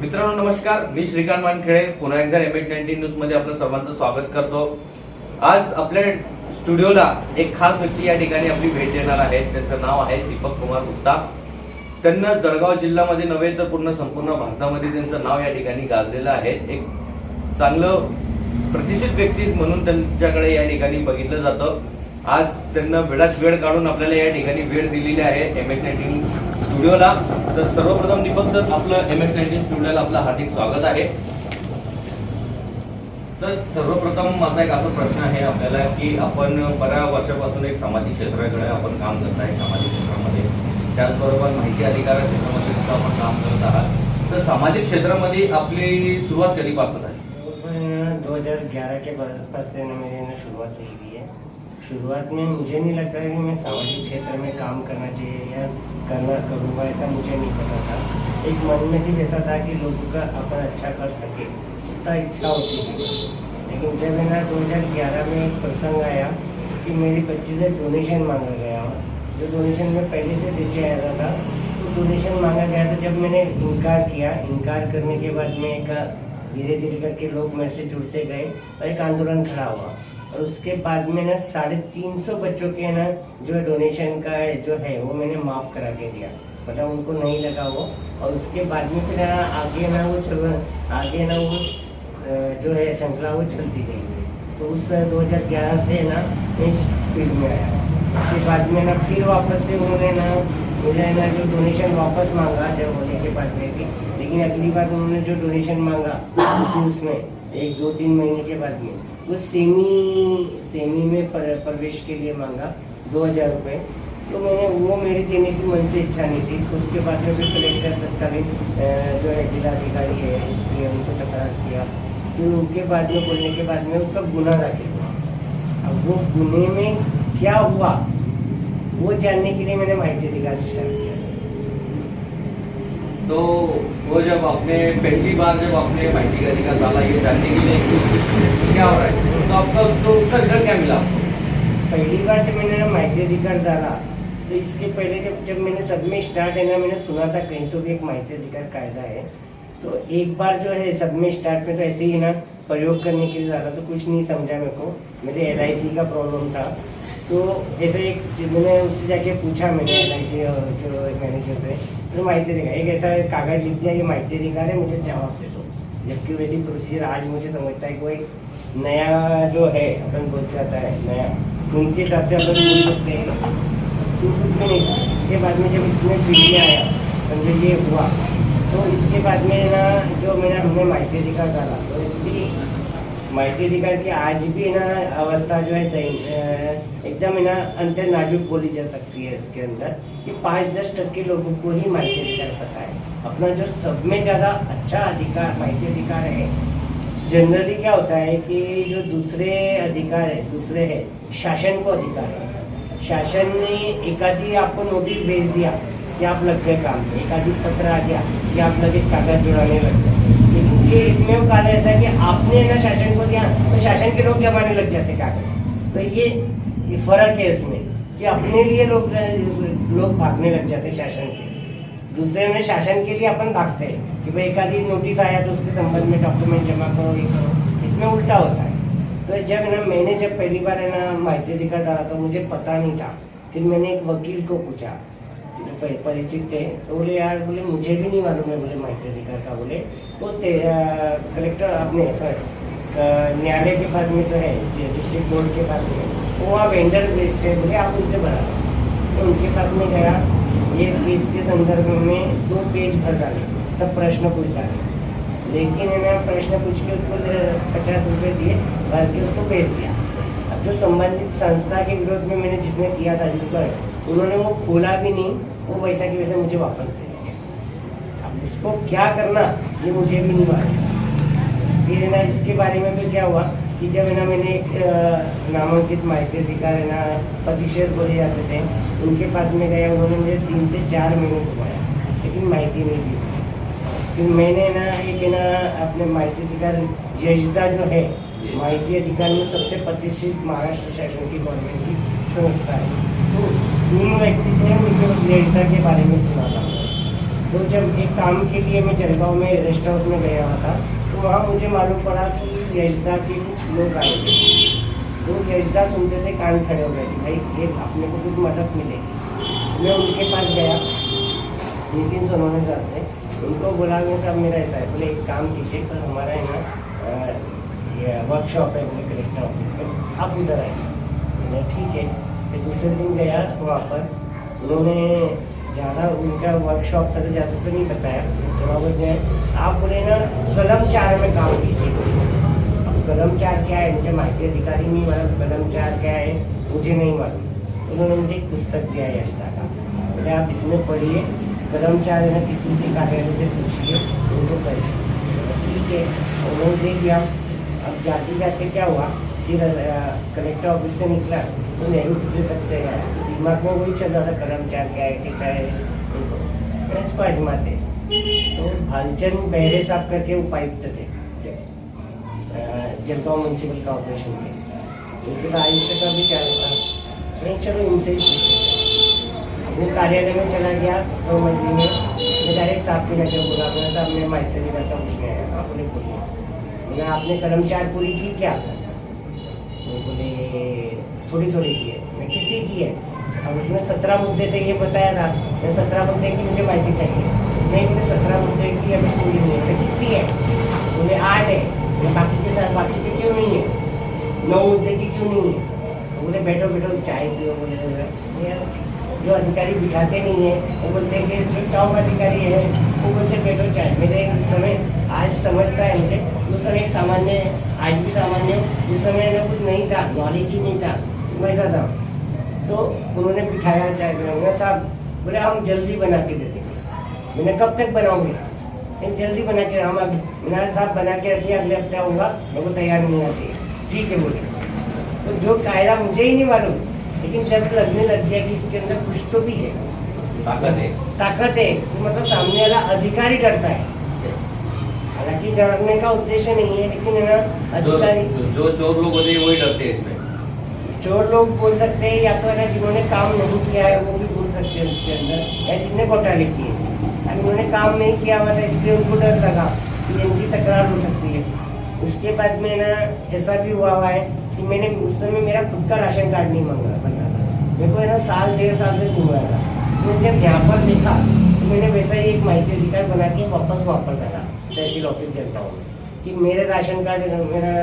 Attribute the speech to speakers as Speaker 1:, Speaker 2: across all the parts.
Speaker 1: मित्रांनो नमस्कार, मी श्रीकांत वानखेडे पुन्हा एकदा MH19 न्यूज मध्ये आपलं सर्वांचं स्वागत करतो। आज आपल्या स्टुडिओला एक खास व्यक्ती या ठिकाणी आपली भेट देणार आहे। त्यांचं नाव आहे दीपक कुमार गुप्ता। त्यांना जळगाव जिल्ह्यामध्ये नव्हे तर पूर्ण संपूर्ण भारतामध्ये त्यांचं नाव या ठिकाणी गाजलेलं आहे। एक चांगलं प्रतिष्ठित व्यक्ती म्हणून त्यांच्याकडे या ठिकाणी बघितलं जातं। आज त्यांना वेळात वेळ काढून आपल्याला या ठिकाणी वेळ दिलेली आहे MH19 स्टुडिओला। तर सर्वप्रथम दीपक सर, आपलं MH19 स्टुडिओला आपलं हार्दिक स्वागत आहे। तर सर्वप्रथम माझा एक असा प्रश्न आहे आपल्याला की आपण बऱ्याच वर्षापासून एक सामाजिक क्षेत्राकडे आपण काम करत आहे। सामाजिक क्षेत्रामध्ये त्याचबरोबर माहिती अधिकार क्षेत्रामध्ये सुद्धा आपण काम करत आहात। तर सामाजिक क्षेत्रामध्ये आपली सुरुवात कधीपासून आहे?
Speaker 2: 2011 के पास से मेरी शुरुआत हुई है। शुरुआत में मुझे नहीं लगता कि मैं सामाजिक क्षेत्र में काम करना चाहिए या करना करूँगा, ऐसा मुझे नहीं पता था। एक मन में सिर्फ ऐसा था कि लोगों का अपन अच्छा कर सके, उतना इच्छा होती थी। लेकिन जब है ना 2011 में एक प्रसंग आया कि मेरी बच्ची से डोनेशन मांगा गया। जो डोनेशन मैं पहले से देते आया था, तो डोनेशन मांगा गया था। जब मैंने इनकार किया, इनकार करने के बाद में एक धीरे धीरे करके लोग मेरे से जुड़ते गए और एक आंदोलन खड़ा हुआ। और उसके बाद में ना 350 बच्चों के ना जो डोनेशन का जो है वो मैंने माफ़ करा के दिया, मतलब उनको नहीं लगा वो। और उसके बाद में फिर आगे ना वो जो है श्रृंखला वो चलती गई। तो उस 2011 से ना मैं इस फील्ड में आया। उसके बाद में ना फिर वापस से उन्होंने ना मुझे ना जो डोनेशन वापस मांगा जब होने के बाद में भी, लेकिन अगली बार उन्होंने जो डोनेशन मांगा उसमें 1-2-3 महीने के बाद में वो सेमी में प्रवेश के लिए मांगा 2000 रुपये। तो मैंने वो मेरी देने की मन से इच्छा नहीं थी। तो उसके बाद में फिर कलेक्टर तत्कालीन जो है जिलाधिकारी है इसलिए उनको तकरार किया। फिर उनके बाद में बोलने के बाद में उसका गुना दाखिल हुआ। अब वो गुने में क्या हुआ वो जानने के लिए मैंने माहिती अधिकार स्टार्ट किया।
Speaker 1: तो वो जब आपने पहली बार जब आपने माहिती अधिकार डाला ये जानने के लिए क्या हो रहा है, तो आपका उसका रिजल्ट क्या मिला?
Speaker 2: पहली बार जब मैंने माहिती अधिकार डाला तो इसके पहले जब मैंने सब में स्टार्ट है ना, मैंने सुना था कहीं तो भी एक माहिती अधिकार कायदा है। तो एक बार जो है सब में स्टार्ट में तो ऐसे ही ना प्रयोग करने के लिए डाला तो कुछ नहीं समझा मेरे को। मेरे LIC का प्रॉब्लम था। तो ऐसे एक मैंने उससे जाके पूछा, मैंने LIC जो मैनेजर थे, तो माहिती अधिकार एक ऐसा कागज़ लिख दिया, ये माहिती अधिकार है, मुझे जवाब दे दो। जबकि वैसी प्रोसीजर आज मुझे समझता है कि वो एक नया जो है अपन बोल जाता है नया, उनके हिसाब से अपन बोल सकते हैं। तो कुछ भी नहीं। इसके बाद में जब इसमें फील्ड में आया समझे ये हुआ, तो इसके बाद में ना जो हमने माहिती अधिकार डाला तो इसकी माहिती अधिकार की आज भी ना अवस्था जो है एकदम है ना अंतर नाजुक बोली जा सकती है। इसके अंदर कि 5-10% लोगों को ही माहिती अधिकार पता है। अपना जो सब में ज़्यादा अच्छा अधिकार माहिती अधिकार है, जनरली क्या होता है कि जो दूसरे अधिकार है दूसरे है शासन को अधिकार है। शासन ने एक आधी आपको नोटिस भेज दिया कि आप लग गए काम पे, एक आधी पत्र आ गया कि आप लगे कागज जुड़ाने लग गए। लेकिन ये एकमेव कारण ऐसा है कि आपने ना शासन को दिया तो शासन के लोग जमाने लग जाते कागज। तो ये फर्क है इसमें कि अपने लिए लोग भागने लग जाते शासन के, दूसरे में शासन के लिए अपन भागते हैं कि भाई एक आधी नोटिस आया तो उसके संबंध में डॉक्यूमेंट जमा करो, ये करो। इसमें उल्टा होता है। तो जब ना मैंने जब पहली बार है ना माहिती अधिकार डाला तो मुझे पता नहीं था। फिर मैंने एक वकील को पूछा जो परिचित थे, तो बोले यार बोले मुझे भी नहीं मालूम है बोले माहिती अधिकार का। बोले वो कलेक्टर अपने न्यायालय के पास में जो है डिस्ट्रिक्ट कोर्ट के पास में वो वहाँ वेंडर बेचते बोले आप उनसे बना। तो उनके पास में गया, ये केस के संदर्भ में 2 पेज भर डाले, सब प्रश्न पूछता है। लेकिन मैंने प्रश्न पूछ के उसको 50 रुपये दिए, भर के उसको भेज दिया। अब जो संबंधित संस्था के विरोध में मैंने जिसने किया था जिसपर, उन्होंने वो खोला भी नहीं, वो वैसा की वैसा मुझे वापस दे दिया। अब उसको क्या करना ये मुझे भी नहीं मालूम। फिर ना इसके बारे में भी क्या हुआ कि जब है ना मैंने एक नामांकित माहिती अधिकार है ना प्रतिशत बोले जाते थे, उनके पास में गया। उन्होंने मुझे 3 से 4 महीने घुमाया लेकिन माहिती नहीं दी। फिर मैंने ना एक है ना अपने माहिती अधिकार जजदा जो है माहिती अधिकार में सबसे प्रतिष्ठित महाराष्ट्र शासन की गवर्नमेंट की संस्था है, तो 3 व्यक्ति से मुझे उस जजदा के बारे में सुना था। तो जब एक काम के लिए मैं जलगांव में रेस्ट हाउस में गया हुआ था, तो वहाँ मुझे मालूम पड़ा कि यशदा के कुछ लोग आए थे। तो यशदा सुनते से कान खड़े हो गए थे, भाई ये अपने को कुछ मदद मिलेगी। मैं उनके पास गया, नितिन सोनोने सर थे, उनको बोला मैं साहब मेरा ऐसा है, बोले एक काम कीजिए, तो हमारा है ना वर्कशॉप है बोले कलेक्टर ऑफिस में, आप उधर आइए। मैंने ठीक है। फिर दूसरे दिन गया वहाँ पर, उन्होंने ज़्यादा उनका वर्कशॉप तक ज़्यादा तो नहीं बताया, थोड़ा बहुत जो है आप बोले ना कलम 4 में काम कीजिए। अब कलम 4 क्या है, मुझे माहिती अधिकारी नहीं मालूम, कलम 4 क्या है मुझे नहीं मालूम। उन्होंने मुझे एक पुस्तक दिया है यशदा का, बोले आप इसमें पढ़िए, कलम 4 है ना किसी से कार्यालय से पूछिए, उनको पढ़िए। ठीक है, उन्होंने दे दिया। अब जाते जाते क्या हुआ, फिर कलेक्टर ऑफिस से निकला तो नेहरू पुतले तक गया, तो दिमाग में वही चल रहा था कलम 4 क्या है कैसा है, इसको आजमाते। तो भालचंद बहरे साहब करके उपायुक्त थे जलगांव म्यूनसिपल कॉर्पोरेशन के, उनके आयुक्त का भी चाल था। मैं चलो इनसे ही पूछते। अपने कार्यालय में चला गया तो मंत्री में मैं डायरेक्ट साहब के नजर बोला, अपने साहब ने माहिती अधिकार का पूछने आया, आप बोले बोलिए। बोला आपने कलम 4 पूरी की क्या? तो बोले थोड़ी थोड़ी की है। मैं कितनी की है? अब उसमें 17 मुद्दे थे, ये बताया था, मैं 17 मुद्दे की मुझे माहिती चाहिए। नहीं मुझे 17 मुद्दे की अभी पूरी नहीं है। कितनी है? बोले 8 है। बाकी के साथ बाकी की क्यों नहीं है? 9 मुद्दे की क्यों नहीं है? तो बोले बैठो बैठो चाय पियो। बोले जो अधिकारी बिठाते नहीं है वो बोलते हैं कि जो टॉप अधिकारी है वो बोलते बैठो चाय। मेरे उस समय आज समझता है मुझे, उस समय एक सामान्य, आज भी सामान्य, उस समय ना कुछ नहीं था, नॉलेज ही नहीं था, वैसा था। तो उन्होंने बिठाया चाय बनाऊंगा साहब, बोले हम जल्दी बना के दे देंगे। मैंने कब तक बनाओगे? नहीं जल्दी बना के, हम मैंने साहब बना के रखिए, अगले हफ्ते आऊँगा, मेरे को तैयार मिलना चाहिए। ठीक है बोले। तो जो कायदा मुझे ही नहीं मालूम, लेकिन जब लगने लग गया कि इसके अंदर कुछ तो भी है, ताकत है, तो मतलब सामने वाला अधिकारी डरता है। हालांकि डरने का उद्देश्य नहीं है, लेकिन है ना अधिकारी,
Speaker 1: जो चोर लोग होते हैं वही डरते हैं इसमें।
Speaker 2: चोर लोग बोल सकते हैं, या तो है ना जिन्होंने काम नहीं किया है वो भी बोल सकते हैं उसके अंदर, या जिनने घोटाले किए और उन्होंने काम नहीं किया हुआ था इसलिए उनको डर लगा कि इनकी तकरार हो सकती है। उसके बाद में ना ऐसा भी हुआ है कि मैंने उस समय मेरा खुद का राशन कार्ड नहीं बन रहा था, मेरे को है ना 1.5 साल से घूम रहा था। तो जब यहाँ पर देखा तो मैंने वैसा ही एक माहिती अधिकार बना के वापस वहाँ पर डाला तहसील ऑफिस जलगांव में कि मेरे राशन कार्ड, मेरा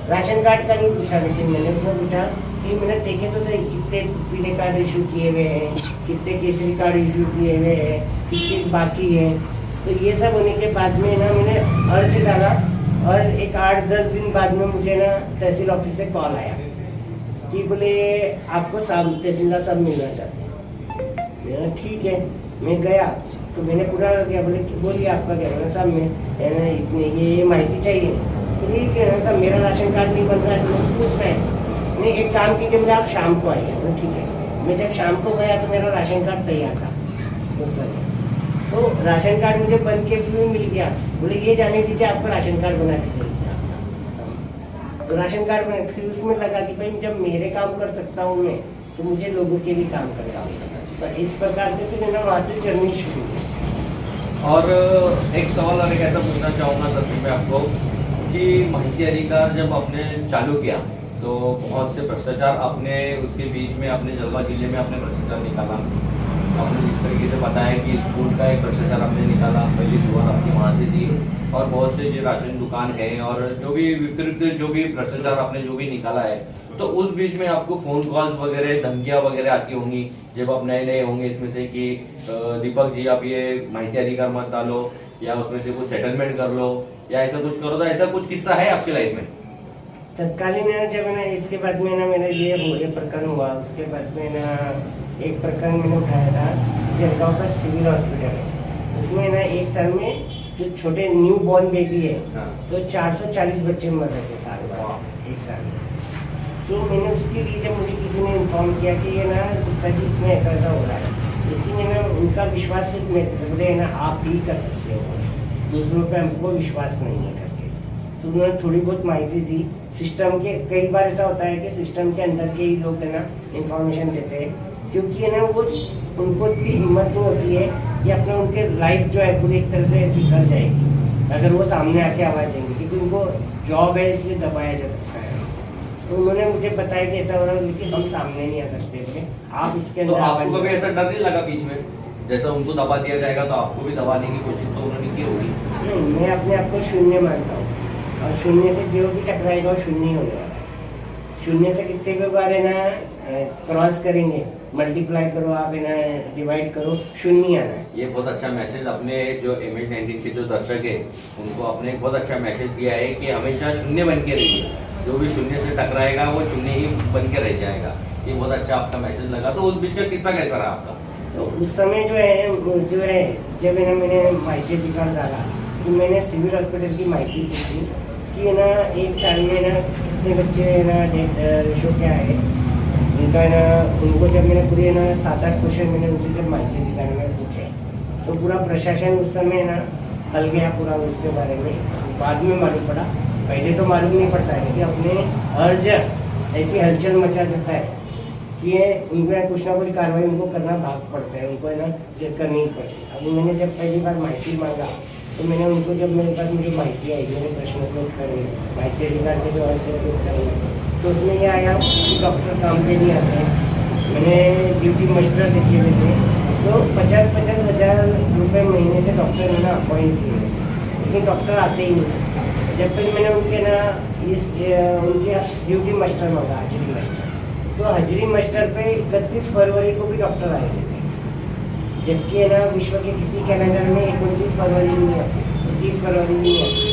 Speaker 2: राशन कार्ड का नहीं पूछा, लेकिन मैंने उसमें पूछा कि मैंने देखे तो सही कितने पीले कार्ड इशू किए हुए हैं, कितने केसरी कार्ड इशू किए हुए हैं, कितने बाकी हैं। तो ये सब होने के बाद में ना मैंने अर्ज डाला, और एक 8-10 दिन बाद में मुझे ना तहसील ऑफिस से कॉल आया कि बोले आपको साहब तहसीलदार साहब मिलना चाहते हैं। ठीक है, मैं गया तो मैंने पूरा किया, बोले कि बोलिए आपका क्या है साहब, मैं इतने ये माहिती चाहिए। ठीक है ना साहब, मेरा राशन कार्ड नहीं बन रहा है, तो पूछ रहे हैं। नहीं एक काम कीजिए, बोले आप शाम को आइए। तो ठीक है, मैं जब शाम को गया तो मेरा राशन कार्ड तैयार था उस समय। तो राशन कार्ड मुझे बन के भी मिल गया। बोले ये जाने दीजिए, आपका राशन कार्ड बना के दे दिया। तो राशन कार्ड बना, फिर उसमें लगा कि भाई जब मेरे काम कर सकता हूँ मैं, तो मुझे लोगों के भी काम करना होगा। तो इस प्रकार से फिर मैंने वहाँ से जर्नी शुरू की।
Speaker 1: और एक सवाल और एक ऐसा पूछना चाहूँगा सर मैं आपको कि माहिती अधिकार जब आपने चालू किया तो बहुत से भ्रष्टाचार आपने उसके बीच में अपने जलगांव जिले में आपने भ्रष्टाचार निकाला। आपने जिस तरीके से बताया कि स्कूल का एक भ्रष्टाचार आपने निकाला, पहली शुरुआत आपकी वहाँ से थी, और बहुत से जो राशन दुकान है और जो भी वितरित जो भी भ्रष्टाचार आपने जो भी निकाला है, तो उस बीच में आपको फोन कॉल्स वगैरह धमकियां वगैरह आती होंगी जब आप नए नए होंगे इसमें से कि दीपक जी आप ये माहिती अधिकार मत डालो, या उसमें से कुछ सेटलमेंट कर लो, या ऐसा कुछ करो। तो ऐसा कुछ किस्सा है आपकी लाइफ में?
Speaker 2: तत्कालीन है जब ना इसके बाद में ना मेरा ये प्रकरण हुआ, उसके बाद में ना एक प्रकरण मैंने उठाया था जलगांव का सिविल हॉस्पिटल है। उसमें ना एक साल में जो छोटे न्यू बॉर्न बेबी है, तो 440 बच्चे मर रहे थे साल में, एक साल में। तो मैंने उसके लिए जब मुझे किसी ने इन्फॉर्म किया कि ये ना गुप्ता जी इसमें ऐसा ऐसा हो रहा है, लेकिन ये ना उनका विश्वास सिर्फ मेरे ना आप ही कर सकते हो, दूसरों पे हमको विश्वास नहीं है करके। तो उन्होंने थोड़ी बहुत माहिती दी सिस्टम के। कई बार ऐसा होता है कि सिस्टम के अंदर के ही लोग है ना इन्फॉर्मेशन देते हैं, क्योंकि है ना वो उनको इतनी हिम्मत नहीं होती है कि अपने उनके लाइफ जो है पूरी एक तरह से बिखर जाएगी अगर वो सामने आके आवाज़ देंगे, क्योंकि उनको जॉब है इसलिए दबाया जा सकता है। तो उन्होंने मुझे बताया कि ऐसा हो रहा है, लेकिन हम सामने नहीं आ सकते थे, आप इसके
Speaker 1: तो
Speaker 2: अंदर
Speaker 1: आपको कभी ऐसा डर नहीं लगा बीच में, जैसा उनको दबा दिया जाएगा तो आपको भी दबाने की कोशिश तो उन्होंने की होगी?
Speaker 2: नहीं, मैं अपने आप को शून्य मानता हूँ और शून्य से जो भी टकराएगा वो शून्य ही होने वाला है। शून्य से कितने भी बार है ना क्रॉस करेंगे, मल्टीप्लाई करो आप, है ना डिवाइड करो, शून्य आना है।
Speaker 1: ये बहुत अच्छा मैसेज अपने जो MH19 के जो दर्शक है उनको आपने एक बहुत अच्छा मैसेज दिया है कि हमेशा शून्य बन के रहिए, जो भी शून्य से टकराएगा वो शून्य ही बन के रह जाएगा। ये बहुत अच्छा आपका मैसेज लगा। तो उस बीच का किस्सा कैसा रहा आपका?
Speaker 2: तो उस समय जो है जब है ना मैंने माहिती अधिकार डाला कि मैंने सिविल हॉस्पिटल की माहिती पूछी कि है ना 1 साल में ना कितने बच्चे है ना रेशो क्या है उनका, है ना उनको जब मैंने पूरे ना 7-8 क्वेश्चन मैंने उनसे जब माहिती अधिकारी में पूछे तो पूरा प्रशासन उस समय ना हल गया पूरा उसके बारे में। बाद में मालूम पड़ा, पहले तो मालूम नहीं पड़ता है कि अपने अर्ज ऐसी हलचल मचा देता है कि ये उनको कुछ ना कुछ कार्रवाई उनको करना भाग पड़ता है, उनको है ना करनी ही पड़ती है। अभी मैंने जब पहली बार माहिती मांगा तो मैंने उनको, जब मेरे पास मुझे माहिती आई, मेरे प्रश्नों के उत्तर हुए, माहिती अधिकार के जो हलचल के उत्तर हुए, तो उसमें ये आया कि डॉक्टर काम पे नहीं आते हैं। मैंने ड्यूटी मास्टर लिखे हुए थे, तो 50-50 हज़ार रुपये महीने से डॉक्टर ने ना अपॉइंट किए, लेकिन डॉक्टर आते ही नहीं। जब तक मैंने उनके ना उनके ड्यूटी मास्टर मांगा, हाजिरी मास्टर, तो हाजिरी मास्टर पे 31 फरवरी को भी डॉक्टर आए थे, जबकि है ना विश्व के किसी कैलेंडर में 29 फरवरी नहीं आती, 30 फरवरी नहीं आती।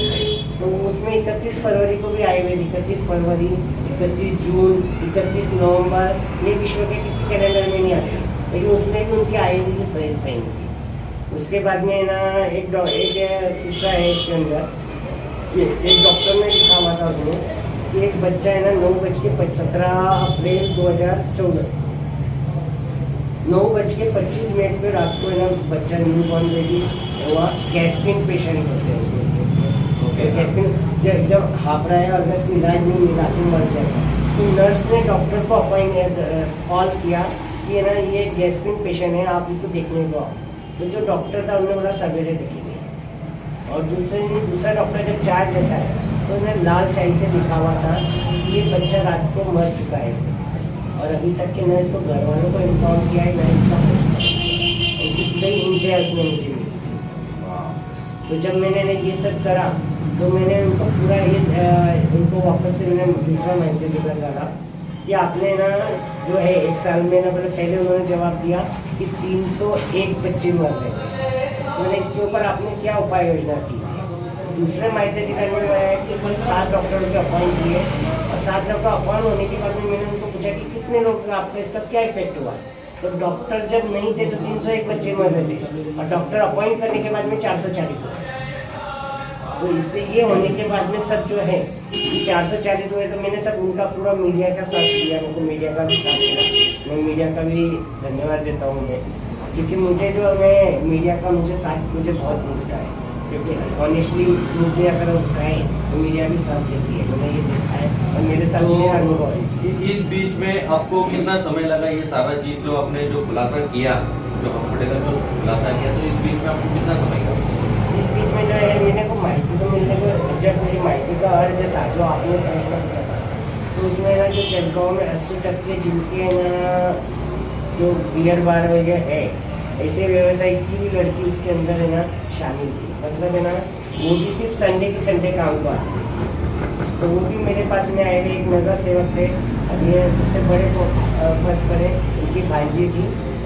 Speaker 2: तो उसमें 31 फरवरी को भी आए हुए, 31 फरवरी, 31 जून, 31 नवंबर, ये विश्व के किसी कैलेंडर में नहीं आते, लेकिन उसमें भी उनके आए हुए सही थी। उसके बाद में ना एक किस्सा है इसके अंदर, एक डॉक्टर ने लिखा हुआ था उसमें कि एक बच्चा है ना 17 अप्रैल 2014 9:25 पे रात को है ना बच्चा न्यू बॉर्न बेबी हुआ, गैस्पिंग पेशेंट होते हैं, गैस्पिंग जो एकदम हाफ रहा है और अगर इलाज नहीं मिला तो मर जाएगा। तो नर्स ने डॉक्टर को कॉल किया कि है ना ये गैस्पिंग पेशेंट है, आप इसको देखने को आओ। तो जो डॉक्टर था उन्होंने बोला सवेरे देखेंगे, और दूसरा डॉक्टर जब चार्ज लेता है तो उन्हें लाल शाही से लिखा हुआ था कि ये बच्चा रात को मर चुका है, और अभी तक के न इसको घर वालों को इन्फॉर्म किया है, न इसका इसलिए उनसे उसने मुझे मिली। तो जब मैंने ये सब करा तो मैंने उनको पूरा उनको वापस से मैंने दूसरा माहिती अधिकार डाला कि आपने ना जो है 1 साल में ना, मतलब पहले उन्होंने जवाब दिया कि 301 बच्चे मर रहे हैं, तो मैंने इसके ऊपर आपने क्या उपाय योजना की। दूसरे माहिती अधिकार में है कि कुल 7 डॉक्टरों के अपॉइंट किए, और 7 डॉक्टर अपॉइंट होने के बाद में मैंने उनको पूछा कि कितने लोग आपको इसका क्या इफेक्ट हुआ। तो डॉक्टर जब नहीं थे तो 301 बच्चे मर रहे थे, और डॉक्टर अपॉइंट करने के बाद में 440 हुए। तो इसलिए ये होने के बाद में सब जो है 440 हुए, तो मैंने सब उनका पूरा मीडिया का साथ दिया, उनको मीडिया का भी साथ दिया। मैं मीडिया का भी धन्यवाद देता हूँ मैं, क्योंकि मुझे जो है मीडिया का मुझे बहुत मिलता है, क्योंकि ऑनेस्टली मीडिया अगर उठाए तो मीडिया भी साथ देती है, मैंने ये देखा है और मेरे साथ मेरा अनुभव है।
Speaker 1: इस बीच में आपको कितना समय लगा ये सारा चीज जो आपने जो खुलासा किया, जो हॉस्पिटल का जो खुलासा किया, तो इस बीच में आपको कितना समय लगा?
Speaker 2: इस बीच में जो है मेरे को माहिती तो मिलने को, जब मेरी माहिती का अर्ज था जो आपने प्रश्न किया था, तो उसमें ना जो जलगांव में 80% जिनके ना जो बियर बार वगैरह है, ऐसे व्यवसाय की भी लड़की उसके अंदर है ना शामिल थी। मतलब है ना वो भी सिर्फ संडे की संडे काम को आती थी। तो वो भी मेरे पास में आए हुए एक नगर सेवक थे, अभी उससे बड़े पद पर है, उनकी भांजी थी,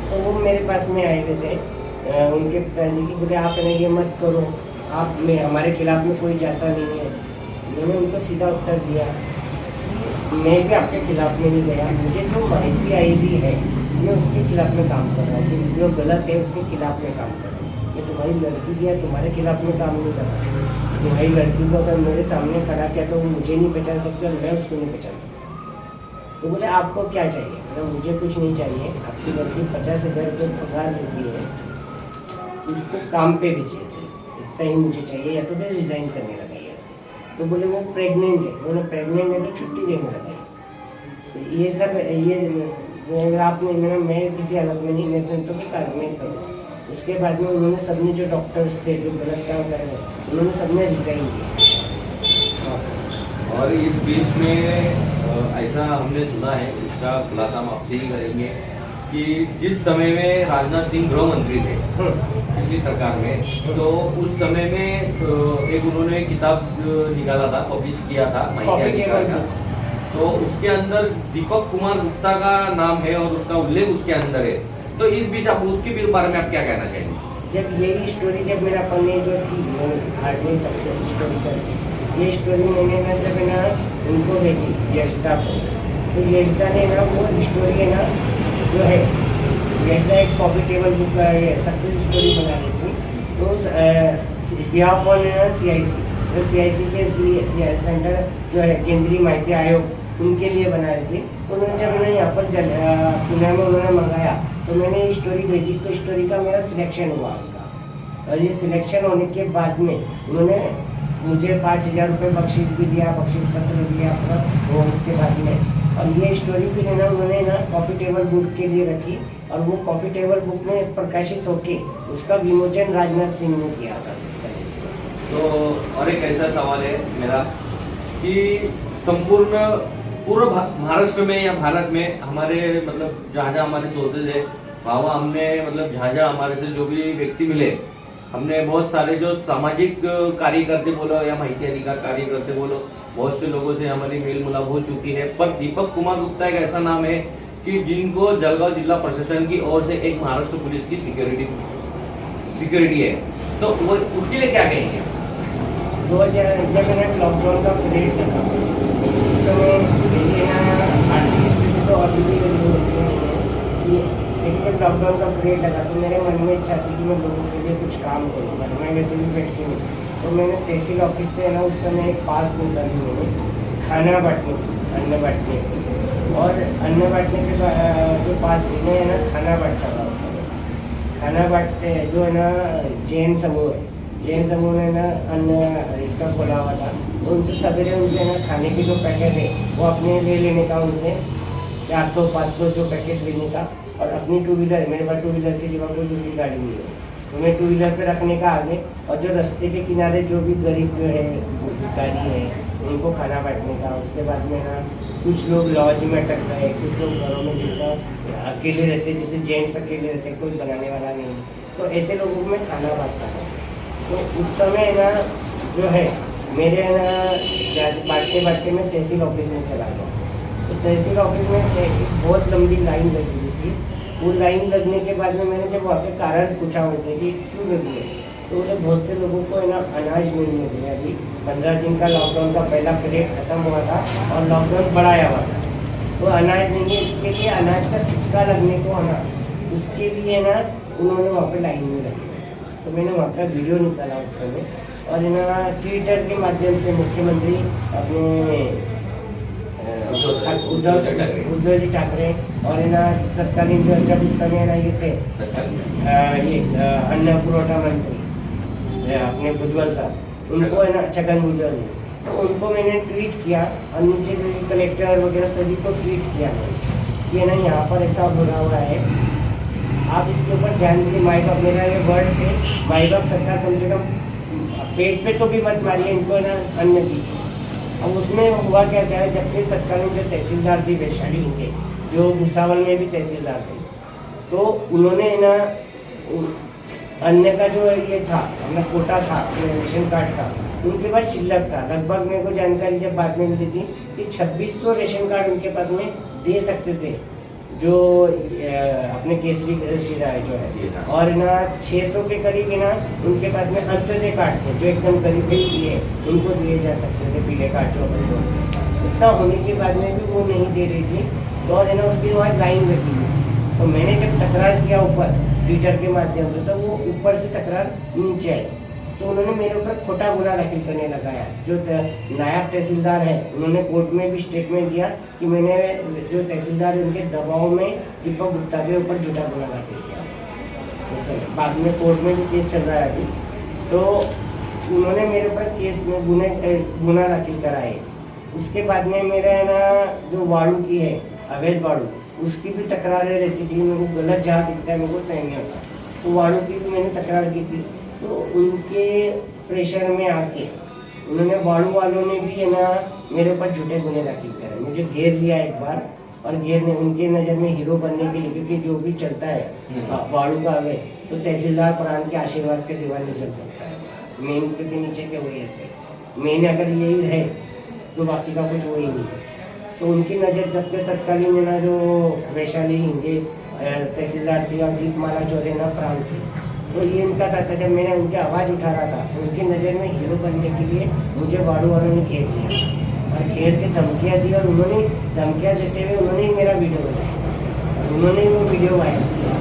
Speaker 2: तो वो मेरे पास में आए हुए थे। उनके पिताजी की बोले आप ये मत करो, आप में हमारे खिलाफ में कोई जाता नहीं है। मैंने उनको सीधा उत्तर दिया मैं भी आपके खिलाफ में नहीं गया, मुझे जो माहिती आई हुई है मैं उसके खिलाफ में काम कर रहा हूँ, जो गलत है उसके खिलाफ में काम कर रहा हूँ। मैं तुम्हारी लड़की दिया, तुम्हारे खिलाफ में काम नहीं कर रहा। तुम्हारी लड़की को अगर मेरे सामने खड़ा किया तो वो मुझे नहीं पहचान सकती और मैं उसको नहीं पहचान सकता। तो बोले आपको क्या चाहिए? मतलब मुझे कुछ नहीं चाहिए, आपकी लड़की 50,000 रुपये पगार देती है, उसको काम पे भेजिए, सिर्फ इतना ही मुझे चाहिए, या तो फिर रिजाइन करने लगाइए। तो बोले वो प्रेग्नेंट है, बोले प्रेग्नेंट है तो छुट्टी देने लगाई। तो ये सब ये आपने मैं किसी अलग में नहीं, मैं तो मैं करूँ। उसके बाद में उन्होंने सबने जो डॉक्टर्स थे जो गलत काम कर रहे थे उन्होंने सबने रिजाइन किया।
Speaker 1: और इस बीच में ऐसा हमने सुना है, इसका खुलासा हम आपसे ही करेंगे कि जिस समय में राजनाथ सिंह गृह मंत्री थे पिछली सरकार में, तो उस समय में एक उन्होंने किताब निकाला था, पब्लिश किया था माहिती अधिकार का। तो उसके अंदर दीपक कुमार गुप्ता का नाम है और उसका उल्लेख उसके अंदर है। तो इस बीच आप उसके बारे में आप क्या कहना चाहेंगे?
Speaker 2: जब यही स्टोरी जब मेरा पन्ने जो थी हार्डली सक्सेस स्टोरी कर ये स्टोरी मैंने ना जब ना उनको भेजी यशदा को, तो यशदा ने ना वो स्टोरी है ना जो है यशदा एक coffee table book success story बना रही थी। तो बिहाफ ऑन CIC जो CIC के सेंटर जो है केंद्रीय माहिती आयोग उनके लिए बना रही थी। उन्होंने जब मैंने यहाँ पर पुणे में उन्होंने मंगाया तो मैंने ये स्टोरी भेजी, तो स्टोरी का मेरा सिलेक्शन हुआ उसका। और ये सिलेक्शन होने के बाद में उन्होंने मुझे 5,000 रुपये बख्शीश भी दिया, बख्शीश पत्र दिया वो उसके बाद में। और ये स्टोरी फिर है ना उन्होंने ना कॉफ़ी टेबल बुक के लिए रखी और वो कॉफ़ी टेबल बुक में प्रकाशित होके उसका विमोचन राजनाथ सिंह ने किया था।
Speaker 1: तो और एक ऐसा सवाल है मेरा कि संपूर्ण पूर्व महाराष्ट्र में या भारत में हमारे मतलब जहाँ जहाँ हमारे सोर्सेज है वहाँ हमने मतलब जहाँ जहाँ हमारे से जो भी व्यक्ति मिले, हमने बहुत सारे जो सामाजिक कार्यकर्ते बोलो या माहिती अधिकार कार्यकर्ते बोलो, बहुत से लोगों से हमारी मेल मुलाकात हो चुकी है। पर दीपक कुमार गुप्ता एक ऐसा नाम है कि जिनको जलगांव जिला प्रशासन की ओर से एक महाराष्ट्र पुलिस की सिक्योरिटी है, तो वो उसके लिए क्या कहेंगे?
Speaker 2: जब मैंने लॉकडाउन का पीरियड था तो तो अभी भी लेकिन जब लॉकडाउन का पीरियड लगा तो मेरे मन में इच्छा थी कि मैं लोगों के लिए कुछ काम करूँ। घर में वैसे भी बैठती हूँ, तो मैंने तहसील ऑफिस से ना उस समय एक पास निकाली मैंने खाना बांटने की, अन्न बांटने की। और अन्न बांटने के जो पास मैं ना खाना बांटता था उस समय। खाना बांटते जो है ना जैन समूह है, जैन समूह ने ना अन्न इसका खोला हुआ था। तो उनसे सवेरे उनसे ना खाने के जो पैकेट है वो अपने ले लेने का, उनसे 400-500 जो पैकेट लेने का। और अपनी टू व्हीलर, मेरे पास टू व्हीलर के सिवा कोई दूसरी गाड़ी नहीं है, तो मैं टू व्हीलर पे रखने का आगे। और जो रास्ते के किनारे जो भी गरीब जो है भिखारी है उनको खाना बांटने का। उसके बाद में ना कुछ लोग लॉज में अटक गए, कुछ लोग घरों में जिनका अकेले रहते, जैसे जेंट्स अकेले रहते, कोई बनाने वाला नहीं, तो ऐसे लोगों को मैं खाना बांटता था। तो उस समय ना जो है मेरे ना बांटते बांटते मैं तहसील ऑफिस में चला गया। तो तहसील ऑफिस में बहुत लंबी लाइन लगी हुई थी। वो लाइन लगने के बाद में मैंने जब वहाँ पे कारण पूछा उनसे कि क्यों लगी है, तो उन्हें बहुत से लोगों को है ना अनाज नहीं मिल रहा। अभी 15 दिन का लॉकडाउन का पहला पीरियड खत्म हुआ था और लॉकडाउन बढ़ाया हुआ था, तो अनाज नहीं है। इसके लिए अनाज का सिक्का लगने को है ना, उसके लिए ना उन्होंने वहाँ पे लाइन में लगी। तो मैंने वहाँ का वीडियो निकाला उस समय और है ना ट्विटर के माध्यम से मुख्यमंत्री अपने उद्धव जी ठाकरे और है ना तत्कालीन जो जब उस समय ना ये थे ये अन्न पुरवठा मंत्री अपने भुजबल साहब, उनको है ना छगन भुजबल, तो उनको मैंने ट्वीट किया और नीचे जो कलेक्टर वगैरह सभी को ट्वीट किया कि ना यहाँ पर ऐसा हो रहा हुआ है, आप इसके ऊपर ध्यान दीजिए। माई बाप, मेरा ये वर्ड है, माई बाप सरकार कम से कम पेट पे तो भी मत मारिए, इनको ना अन्न दीजिए। अब उसमें हुआ क्या है, जबकि तत्कालीन जो तहसीलदार थी वैशाली के, जो भूसावल में भी तहसीलदार थे, तो उन्होंने ना अन्न का जो ये था अपना कोटा था रेशन कार्ड का, उनके पास चिल्लक था। लगभग मेरे को जानकारी जब बाद में मिली थी कि 2600 रेशन कार्ड उनके पास में दे सकते थे, जो अपने केसरी शिराय जो है, और ना 600 के करीब ना उनके पास में अंत्योदय कार्ड थे जो एकदम गरीब दिए, उनको दिए जा सकते थे पीले कार्ड जो अपन बोलते। इतना होने के बाद में भी वो नहीं दे रही थी, तो है ना उसकी वहाँ लाइन लगी हुई। तो मैंने जब तकरार किया ऊपर ट्विटर के माध्यम से, तो वो ऊपर से तकरार नीचे आई, तो उन्होंने मेरे ऊपर खोटा गुना दाखिल करने लगाया। जो नायब तहसीलदार है उन्होंने कोर्ट में भी स्टेटमेंट दिया कि मैंने जो तहसीलदार है उनके दबाव में दीपक गुप्ता के ऊपर झूठा गुना दाखिल किया। तो बाद में कोर्ट में भी केस चल रहा है अभी, तो उन्होंने मेरे ऊपर केस में गुना दाखिल कराए। उसके बाद में मेरा ना जो वाड़ू की है अवैध वाड़ू, उसकी भी तकरारें रहती थी। मेरे को गलत जहाँ दिखता है मेरे को सही नहीं होता, तो वाड़ू की भी मैंने तकरार की थी। तो उनके प्रेशर में आके उन्होंने वाड़ू वालों ने भी है ना मेरे ऊपर झूठे गुने दाखिल करे, मुझे घेर लिया एक बार। और घेरने उनके नज़र में हीरो बनने के लिए, क्योंकि जो भी चलता है वाड़ू का आगे तो तहसीलदार प्रांत के आशीर्वाद के सिवा नहीं चल सकता है। मेन के नीचे के वही रहते हैं, मेन अगर यही रहे तो बाकी का कुछ वही नहीं है। तो उनकी नज़र जब के तत्कालीन है ना जो वैशाली हिंगे तहसीलदार थी और दीपमाला चौधरी ना प्रांत थी, तो ये इनका था। जब मैंने उनकी आवाज़ उठा रहा था तो उनकी नज़र में हीरो बनने के लिए मुझे वाड़ू वालों ने घेर लिया और घेर के धमकियाँ दी। और उन्होंने धमकियाँ देते हुए उन्होंने ही मेरा वीडियो बनाया, उन्होंने ही वो वीडियो वायरल किया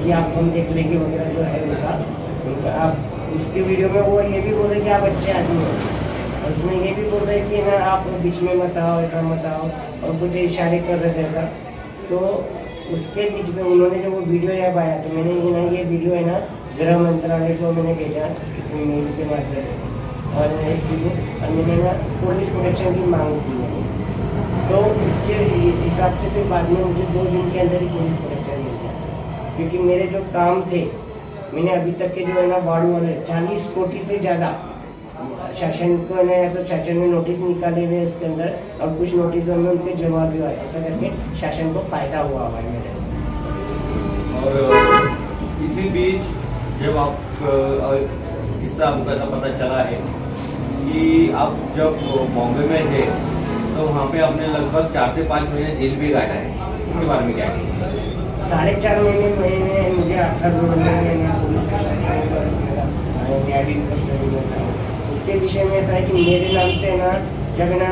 Speaker 2: कि आप हम देख लेंगे वगैरह जो है उनका आप उसके वीडियो में वो ये भी बोल रहे कि आप अच्छे आदमी हो, और उसमें ये भी बोल रहे कि ना आप बीच में मत आओ, ऐसा मत आओ, और कुछ इशारे कर रहे थे ऐसा। तो उसके बीच में उन्होंने जब वो वीडियो यहाँ आया तो मैंने ये वीडियो है ना गृह मंत्रालय को मैंने भेजा मेल के माध्यम से, और इस वीडियो और मैंने ना पुलिस प्रोटेक्शन की मांग की है। तो इसके हिसाब से फिर बाद में मुझे 2 दिन के अंदर ही पुलिस प्रोटेक्शन मिल गया, क्योंकि मेरे जो काम थे मैंने अभी तक के जो है ना वाड़ू वाले 40 कोटी से ज़्यादा शासन को है ना, तो शासन में नोटिस निकाले हुए उसके अंदर, और कुछ नोटिसों में उनके जवाब भी हुआ है। ऐसा करके शासन को फायदा हुआ है मेरे।
Speaker 1: और इसी बीच जब आप किस्सा आपको ऐसा पता चला है कि आप जब बॉम्बे में थे तो वहाँ पे आपने लगभग 4 से 5 महीने जेल भी काटा है, इसके बारे में क्या है?
Speaker 2: 4.5 महीने मुझे 18 पुलिस न्यायाधीन कस्टडी में था। उसके विषय में ऐसा है कि मेरे नाम से ना जब ना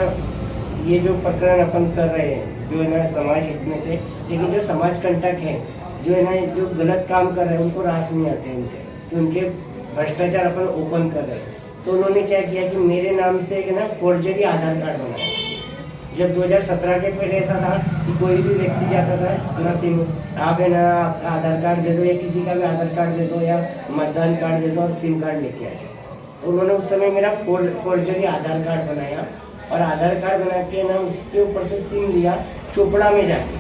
Speaker 2: ये जो प्रकरण अपन कर रहे हैं जो है ना समाज हित में थे, लेकिन जो समाज कंटक है जो है ना जो गलत काम कर रहे हैं उनको रास नहीं आते उनके, कि उनके भ्रष्टाचार अपन ओपन कर रहे हैं। तो उन्होंने क्या किया कि मेरे नाम से एक ना फॉर्जरी आधार कार्ड बनाया। जब 2017 के पहले ऐसा था कि कोई भी व्यक्ति जाता था ना सिम आप है ना आपका आधार कार्ड दे दो या किसी का भी आधार कार्ड दे दो या मतदान कार्ड दे दो और सिम कार्ड लेके आ जाए। तो उन्होंने उस समय मेरा फॉर्जरी आधार कार्ड बनाया और आधार कार्ड बना के ना उसके ऊपर से सिम लिया चोपड़ा में जाके,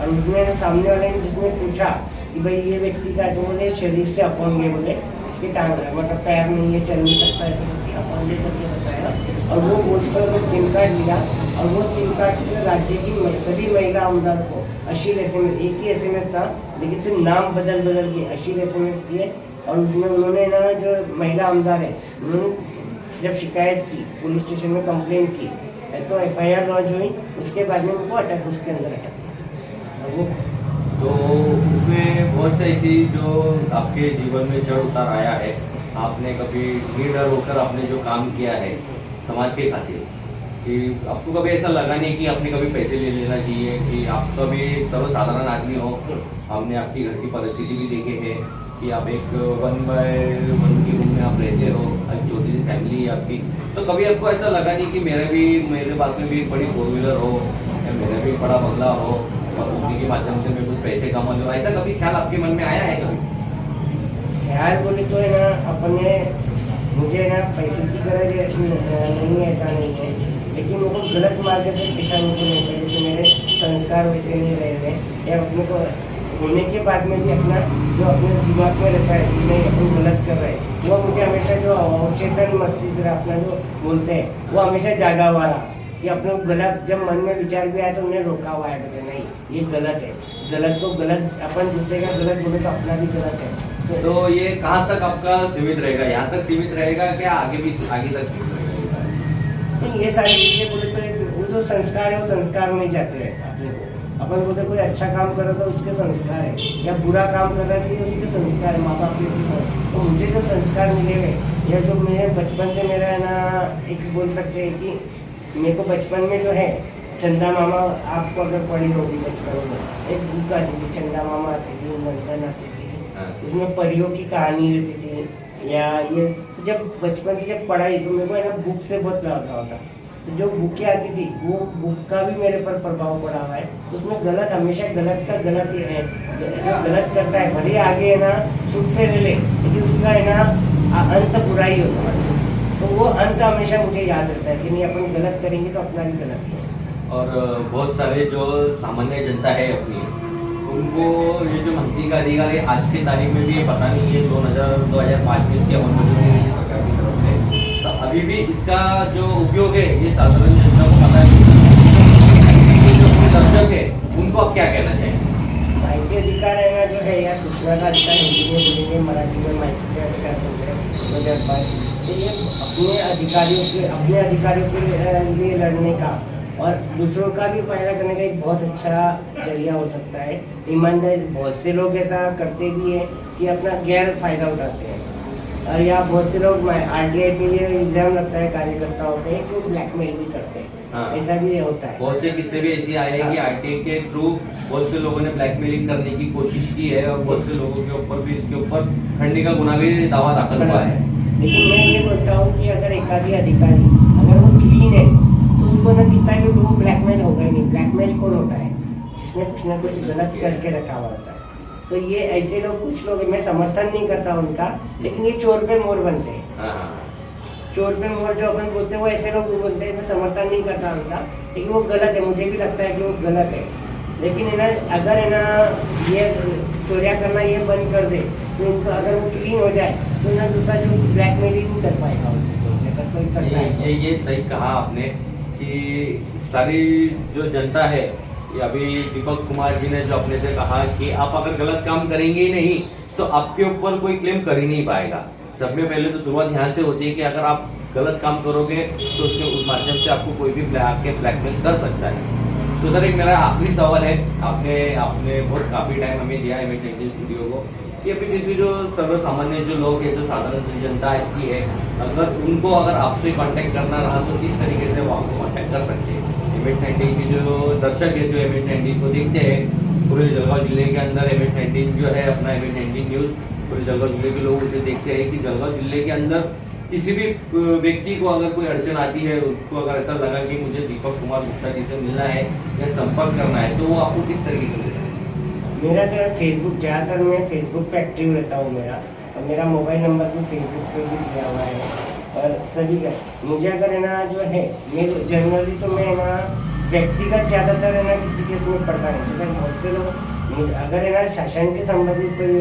Speaker 2: और उसमें सामने वाले ने जिसने पूछा कि भाई ये व्यक्ति का, तो बोले शरीर से अपंग है, बोले इसके टांग मतलब पैर नहीं है, चल नहीं सकता है, तो अपंग करके बताया। और वो बोलकर वो सिम कार्ड लिया और वो सिम कार्ड राज्य की सभी महिला आमदार को 80 SMS, एक ही SMS था लेकिन सिर्फ नाम बदल के 80 SMS किए। और उसमें उन्होंने ना जो महिला आमदार है उन्होंने जब शिकायत की पुलिस स्टेशन में कंप्लेंट की तो FIR लॉन्च हुई। उसके बाद में उनको अटक उसके अंदर अटक वो।
Speaker 1: तो उसमें बहुत से ऐसी जो आपके जीवन में चढ़ उतार आया है, आपने कभी निडर होकर आपने जो काम किया है समाज के खातिर, कि आपको कभी ऐसा लगा नहीं कि आपने कभी पैसे ले लेना चाहिए, कि आप कभी सर्वसाधारण आदमी हो, हमने आपकी घर की परिस्थिति भी देखे है कि आप एक 1x1 की रूम में आप रहते हो, एक छोटी सी फैमिली है आपकी, तो कभी आपको ऐसा लगा नहीं कि मेरे पास में भी एक बड़ी 4 व्हीलर हो या मेरा भी बड़ा बंगला हो और उसी के माध्यम से मैं कुछ पैसे कमा लूँ, ऐसा कभी ख्याल आपके मन में आया है कभी?
Speaker 2: ख्याल बोले तो है ना अपने मुझे ना पैसे की गरज नहीं है, ऐसा नहीं है, लेकिन वो गलत मार्ग से दिशा नहीं चाहिए। जैसे मेरे संस्कार वैसे नहीं रहे हैं या अपने को होने के बाद में भी अपना जो अपने दिमाग में रहता है कि नहीं अपन गलत कर रहे हैं, वो मुझे हमेशा जो अवचेतन मस्तिष्क अपना जो बोलते हैं वो हमेशा जागा हुआ रहा कि अपने गलत जब मन में विचार भी आया तो उन्हें रोका हुआ है, मुझे नहीं ये गलत है, गलत को गलत अपन दूसरे का गलत बोले तो अपना भी गलत है।
Speaker 1: तो ये कहाँ तक आपका सीमित रहेगा? यहाँ तक सीमित रहेगा क्या आगे तक सीमित रहेगा?
Speaker 2: नहीं, ये सारी चीजें बोले तो वो जो संस्कार है वो संस्कार में जाते हैं अपने को। अपन बोलते कोई अच्छा काम कर रहा था उसके संस्कार है, या बुरा काम कर रहा था तो उसके संस्कार है, माँ बाप के। तो मुझे जो संस्कार मिले हुए या जो मेरे बचपन से मेरा है ना एक बोल सकते हैं कि मेरे को बचपन में जो है चंदा मामा, आपको अगर पढ़ी होगी बचपन में एक बुक आती थी, चंदा मामा आती थी, मंथन आती थी, उसमें परियों की कहानी रहती थी। या ये जब बचपन से जब पढ़ाई तो मेरे को है ना बुक से बहुत लगाव था, तो जो बुकें आती थी वो बुक का भी मेरे पर प्रभाव पड़ा हुआ है। उसमें गलत हमेशा गलत का गलत ही है, जो गलत करता है भले आगे है ना सुख से ले ले लेकिन उसका है ना अंत बुराई होता है। तो वो अंत हमेशा मुझे याद रहता है कि नहीं अपन गलत करेंगे तो अपना भी गलत है।
Speaker 1: और बहुत सारे जो सामान्य जनता है अपनी, उनको ये जो महंती का अधिकार है आज की तारीख में भी पता नहीं है 2005 में इसकी अमल मंजूरी नहीं है सरकार की तरफ से, तो अभी भी इसका जो उपयोग है ये साधारण जनता को पता नहीं। जो दर्शक है उनको आप क्या कहना चाहेंगे?
Speaker 2: माहिती अधिकार है ना जो है या सूचना का अधिकार हिंदी में बोलेंगे, मराठी में माहिती का अधिकार बोलते हैं। तो ये अपने अधिकारियों के लिए लड़ने का और दूसरों का भी फायदा करने का एक बहुत अच्छा जरिया हो सकता है। ईमानदारी बहुत से लोग ऐसा करते भी हैं कि अपना गैर फायदा उठाते हैं, और या बहुत से लोग RTI पे ये इल्जाम लगता है कार्यकर्ताओं पे कि वो ब्लैकमेल भी करते हैं।
Speaker 1: हाँ।
Speaker 2: ऐसा भी होता है।
Speaker 1: बहुत से किस्से भी ऐसे आए हैं कि RTI के थ्रू बहुत से लोगों ने ब्लैकमेलिंग करने की कोशिश की है और बहुत से लोगों के ऊपर भी इसके ऊपर खंडनी का गुना भी दावा दाखिल हुआ है।
Speaker 2: लेकिन मैं ये बोलता हूँ कि अगर एकाधी अधिकारी अगर वो क्लीन है तो उसको न दिखता है कि वो ब्लैकमेल होगा ही नहीं। ब्लैकमेल कौन होता है? जिसने कुछ ना कुछ गलत करके रखा हुआ होता है। तो ये ऐसे लोग, कुछ लोग, मैं समर्थन नहीं करता उनका, लेकिन ये चोर पे मोर बनते हैं। चोर पे मोर जो अपन बोलते हैं वो ऐसे लोग बोलते हैं, मैं समर्थन नहीं करता उनका, लेकिन वो गलत है। मुझे भी लगता है कि वो गलत है, लेकिन है ना, अगर है ना ये चोरिया करना ये बंद कर दे तो इनको, अगर वो क्लीन हो जाए तो ना दूसरा जो ब्लैकमेलिंग नहीं कर पाएगा उनको, कोई करता है।
Speaker 1: ये सही कहा आपने कि सारी जो जनता है, ये अभी दीपक कुमार जी ने जो अपने से कहा कि आप अगर गलत काम करेंगे ही नहीं तो आपके ऊपर कोई क्लेम कर ही नहीं पाएगा। सब में पहले तो शुरुआत यहाँ से होती है कि अगर आप गलत काम करोगे तो उसके उस माध्यम से आपको कोई भी आपके ब्लैकमेल कर सकता है। तो सर, एक मेरा आखिरी सवाल है, आपने बहुत काफी टाइम हमें दिया है एम819 स्टूडियो को, कि अभी जैसे जो सर्वसामान्य जो लोग हैं, जो साधारण सी जनता की है, अगर उनको अगर आपसे कांटेक्ट करना रहा तो किस तरीके से वो आपको कांटेक्ट कर सकते हैं? एम819 की जो दर्शक है जो एम819 को देखते हैं पूरे जलगांव जिले के अंदर, एम819 जो है अपना एम819 न्यूज पूरे जलगांव जिले के लोग उसे देखते हैं कि जलगांव जिले के अंदर किसी भी व्यक्ति को अगर कोई अड़चन आती है, उसको अगर ऐसा लगा कि मुझे दीपक कुमार गुप्ता जी से मिलना है या संपर्क करना है, तो वो आपको किस तरीके से मिल सकते हैं?
Speaker 2: मेरा जो है फेसबुक, ज़्यादातर मैं फेसबुक पे एक्टिव रहता हूँ मेरा, और मेरा मोबाइल नंबर भी फेसबुक पे भी दिया हुआ है। और सभी का मुझे अगर है ना जो है, मेरे जनरली तो मैं ना व्यक्तिगत ज़्यादातर है ना किसी केस में पड़ता नहीं। जैसे बहुत से लोग अगर है ना शासन के संबंधित कोई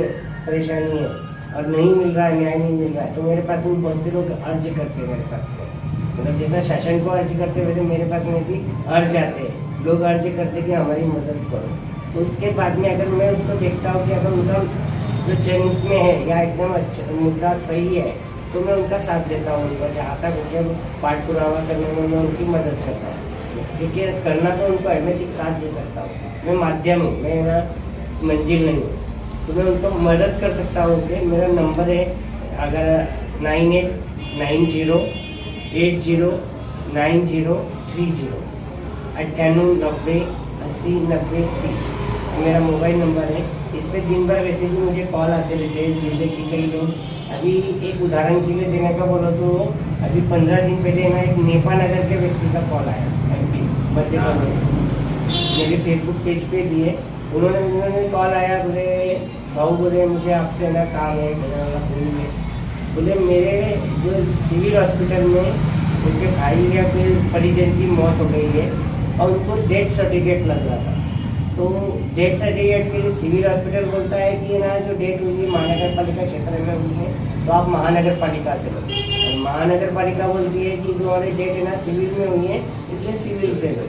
Speaker 2: परेशानी है और नहीं मिल रहा है, न्याय नहीं मिल रहा है, तो मेरे पास में बहुत से लोग अर्ज करते हैं मेरे पास में। मतलब जैसा शासन को अर्ज करते हुए मेरे पास में भी अर्ज आते हैं, लोग अर्ज करते कि हमारी मदद करो। तो उसके बाद में अगर मैं उसको देखता हूँ कि अगर उनका जो जनहित में है या एकदम अच्छा मुद्दा सही है, तो मैं उनका साथ देता हूँ। उनका जहाँ तक उनके पाठ पुरावा करने में मैं उनकी मदद करता हूँ, क्योंकि करना तो उनको है, मैं सिर्फ साथ दे सकता हूँ। मैं माध्यम हूँ, मैं ना मंजिल नहीं हूँ, तो मैं उनको मदद कर सकता हूँ। कि मेरा नंबर है अगर 9890 809030 9890 80 90 30 मेरा मोबाइल नंबर है। इस पर दिन भर वैसे भी मुझे कॉल आते रहते हैं जिले के कई लोग। अभी एक उदाहरण के लिए देने का बोलो तो अभी 15 दिन पहले ना एक नेपा नगर के व्यक्ति का कॉल आया, MP मध्य प्रदेश, मेरे फेसबुक पेज पे दिए। उन्होंने कॉल आया, बोले भाऊ, बोले मुझे आपसे ना काम है, बोले मेरे जो सिविल हॉस्पिटल में उनके भाई या कोई परिजन की मौत हो गई है और उनको डेथ सर्टिफिकेट लग रहा था। तो डेथ सर्टिफिकेट के लिए सिविल हॉस्पिटल बोलता है कि ना जो डेथ हुई है महानगर पालिका क्षेत्र में हुई है, तो आप महानगर पालिका से लो। और महानगर पालिका बोलती है कि जो हमारी डेथ है ना सिविल में हुई है, इसलिए सिविल से लो।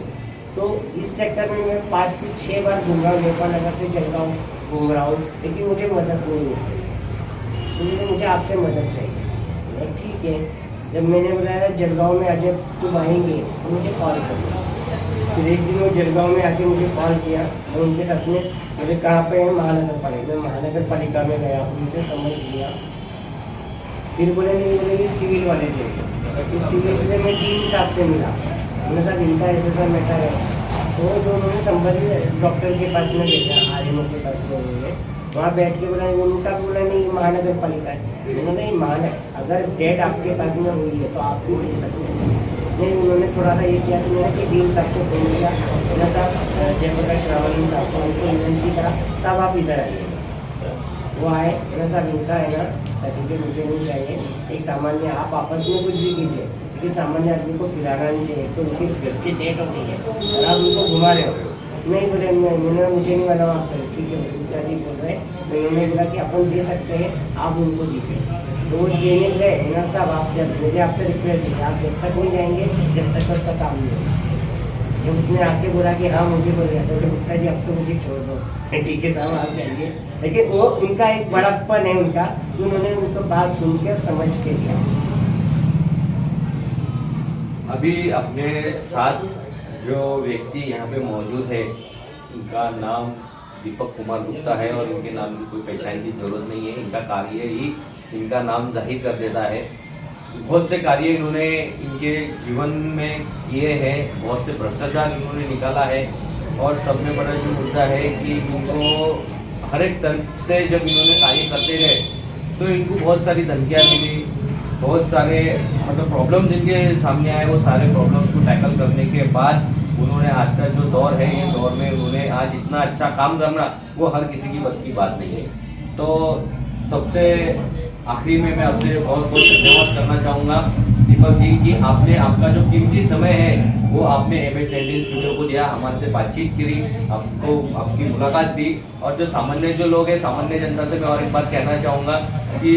Speaker 2: तो इस चक्कर में मैं 5 से 6 बार घूम रहा हूँ, नेपाल नगर से जलगांव घूम रहा हूँ, लेकिन मुझे मदद नहीं मिल रही। तो मुझे आपसे मदद चाहिए। ठीक है, जब मैंने बताया जलगांव में आज तुम आएंगे तो मुझे कॉल करो। फिर एक दिन वो जलगांव में आके मुझे कॉल किया और उनके साथ में बोले कहाँ पे है? महानगर पालिका। मैं महानगर पालिका में गया, उनसे समझ लिया। फिर बोले नहीं, बोले ये सिविल वाले थे। इस सिविल से मैं 3 साहब से मिला, उन्होंने साथ इनका ऐसा मैटर है। तो जो उन्होंने संबंधित डॉक्टर के पास में भेजा, RMO के पास में उन्होंने वहाँ बैठ के बोला, उनका बोला नहीं महानगर पालिका है। उन्होंने महानगर अगर डेट आपके पास में हुई है तो आप भी दे सकते हैं। नहीं, उन्होंने थोड़ा सा ये किया कि मैंने कि डीन साहब को फोन किया, बोला साहब जयप्रकाश रावल साहब को उनको विनती करा, साहब आप इधर आइए। वो आए, बोला साहब इनका है ना सर्टिफिकेट मुझे नहीं चाहिए, एक सामान्य आप आपस में कुछ भी कीजिए, लेकिन सामान्य आदमी को फिराना नहीं चाहिए। तो उनकी घर की डेट होती है और आप उनको घुमा रहे हो, नहीं बोले, मैंने मुझे नहीं मालूम आप करो, ठीक है गुप्ता जी बोल रहे हैं। तो उन्होंने बोला कि अपन दे सकते हैं, आप उनको दीजिए। तो वो देने गए, एनआर साहब आप जब मुझे आपसे रिक्वेस्ट है, आप जब तक नहीं जाएंगे जब तक उसका काम नहीं होगा। जब उसने आके बोला कि हाँ मुझे बोल गया, तो गुप्ता जी अब तो मुझे छोड़ दो, ठीक है साहब आप जाइए। लेकिन वो उनका एक बड़प्पन है उनका, कि उन्होंने उनको बात सुन के और समझ के दिया।
Speaker 1: अभी अपने साथ जो व्यक्ति यहाँ पे मौजूद है, इनका नाम दीपक कुमार गुप्ता है और इनके नाम की कोई पहचान की जरूरत नहीं है। इनका कार्य ही इनका नाम जाहिर कर देता है। बहुत से कार्य इन्होंने इनके जीवन में किए हैं, बहुत से भ्रष्टाचार इन्होंने निकाला है। और सब में बड़ा जो मुद्दा है कि इनको हर एक तरह से जब इन्होंने कार्य करते गए तो इनको बहुत सारी धमकियाँ मिली, बहुत सारे मतलब प्रॉब्लम्स इनके सामने आए। वो सारे प्रॉब्लम्स को टैकल करने के बाद उन्होंने आज का जो दौर है, ये दौर में उन्होंने आज इतना अच्छा काम करना वो हर किसी की बस की बात नहीं है। तो सबसे आखिरी में मैं आपसे बहुत बहुत धन्यवाद करना चाहूँगा दीपक जी कि आपने आपका जो कीमती समय है वो आपने MH19 स्टूडियो को दिया, हमारे से बातचीत करी, आपको आपकी मुलाकात दी। और जो सामान्य जो लोग हैं, सामान्य जनता से मैं और एक बात कहना चाहूँगा कि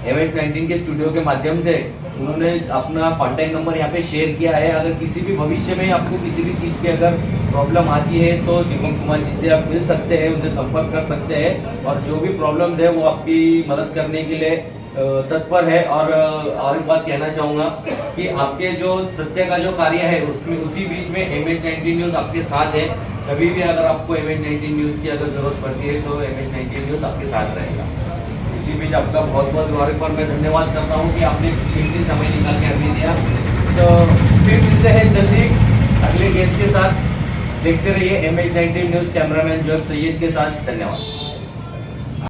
Speaker 1: MH19 के स्टूडियो के माध्यम से उन्होंने अपना कॉन्टैक्ट नंबर यहाँ पे शेयर किया है। अगर किसी भी भविष्य में आपको किसी भी चीज़ की अगर प्रॉब्लम आती है तो दीपक कुमार जी से आप मिल सकते हैं, उनसे संपर्क कर सकते हैं और जो भी प्रॉब्लम्स है वो आपकी मदद करने के लिए तत्पर है। और एक बात कहना चाहूँगा कि आपके जो सत्य का जो कार्य है उसमें उसी बीच में MH19 न्यूज़ आपके साथ है। कभी भी अगर आपको MH19 न्यूज़ की अगर जरूरत पड़ती है तो MH19 न्यूज़ आपके साथ रहेगा। इसी बीच आपका बहुत बहुत और एक बार मैं धन्यवाद करता हूँ कि आपने कीमती समय निकाल के हमें दिया। तो फिर मिलते हैं जल्दी अगले गेस्ट के साथ। देखते रहिए MH19 news, cameraman Zoeb Syed के साथ। धन्यवाद।